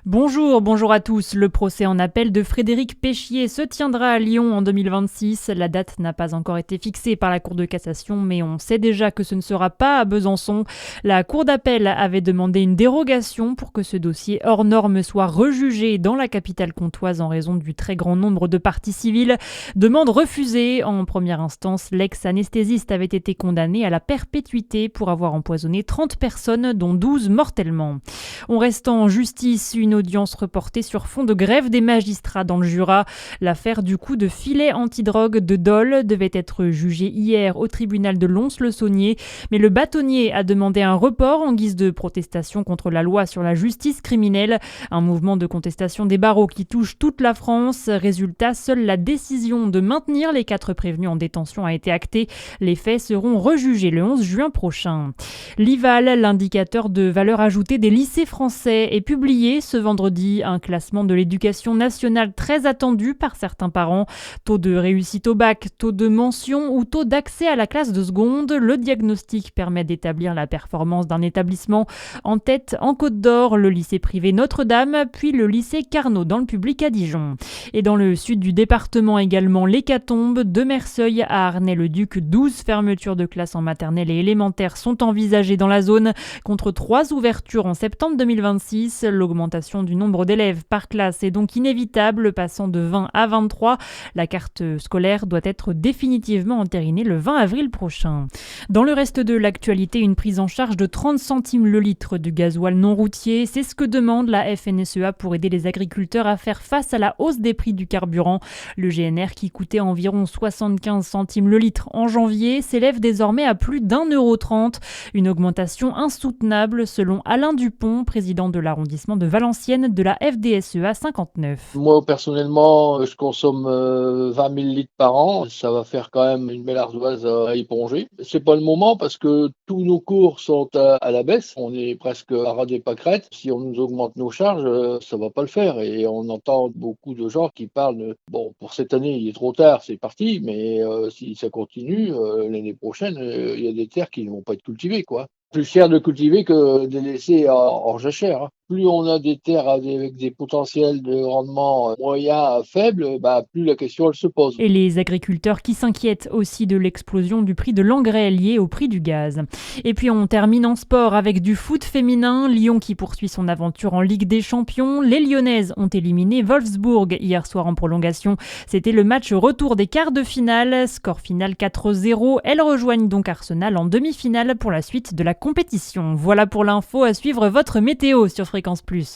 Bonjour à tous. Le procès en appel de Frédéric Péchier se tiendra à Lyon en 2026. La date n'a pas encore été fixée par la Cour de cassation, mais on sait déjà que ce ne sera pas à Besançon. La Cour d'appel avait demandé une dérogation pour que ce dossier hors norme soit rejugé dans la capitale comtoise en raison du très grand nombre de parties civiles. Demande refusée. En première instance, l'ex-anesthésiste avait été condamné à la perpétuité pour avoir empoisonné 30 personnes, dont 12 mortellement. On reste en justice, une audience reportée sur fond de grève des magistrats dans le Jura. L'affaire du coup de filet antidrogue de Dole devait être jugée hier au tribunal de Lons-le-Saunier, mais le bâtonnier a demandé un report en guise de protestation contre la loi sur la justice criminelle, un mouvement de contestation des barreaux qui touche toute la France. Résultat, seule la décision de maintenir les 4 prévenus en détention a été actée. Les faits seront rejugés le 11 juin prochain. L'IVAL, l'indicateur de valeur ajoutée des lycées français, est publié ce vendredi, un classement de l'éducation nationale très attendu par certains parents. Taux de réussite au bac, taux de mention ou taux d'accès à la classe de seconde, le diagnostic permet d'établir la performance d'un établissement. En tête, en Côte d'Or, le lycée privé Notre-Dame, puis le lycée Carnot dans le public à Dijon. Et dans le sud du département également, l'hécatombe de Merseuil à Arnay-le-Duc, 12 fermetures de classes en maternelle et élémentaire sont envisagées dans la zone, contre 3 ouvertures en septembre 2026. L'augmentation du nombre d'élèves par classe est donc inévitable, passant de 20 à 23. La carte scolaire doit être définitivement entérinée le 20 avril prochain. Dans le reste de l'actualité, une prise en charge de 30 centimes le litre du gasoil non routier, c'est ce que demande la FNSEA pour aider les agriculteurs à faire face à la hausse des prix du carburant. Le GNR, qui coûtait environ 75 centimes le litre en janvier, s'élève désormais à plus d'1,30 €. Une augmentation insoutenable selon Alain Dupont, président de l'arrondissement de Valenciennes de la FDSEA 59. Moi, personnellement, je consomme 20 000 litres par an. Ça va faire quand même une belle ardoise à éponger. C'est pas le moment parce que tous nos cours sont à la baisse. On est presque à ras des pâquerettes. Si on nous augmente nos charges, ça va pas le faire. Et on entend beaucoup de gens qui parlent bon, pour cette année, il est trop tard, c'est parti. Mais si ça continue, l'année prochaine, il y a des terres qui ne vont pas être cultivées, quoi. Plus cher de cultiver que de laisser en jachère. Plus on a des terres avec des potentiels de rendement moyen à faible, plus la question elle se pose. Et les agriculteurs qui s'inquiètent aussi de l'explosion du prix de l'engrais lié au prix du gaz. Et puis on termine en sport avec du foot féminin. Lyon qui poursuit son aventure en Ligue des Champions. Les Lyonnaises ont éliminé Wolfsburg hier soir en prolongation. C'était le match retour des quarts de finale. Score final 4-0. Elles rejoignent donc Arsenal en demi-finale pour la suite de la compétition. Voilà pour l'info, à suivre votre météo sur Fréquence Plus.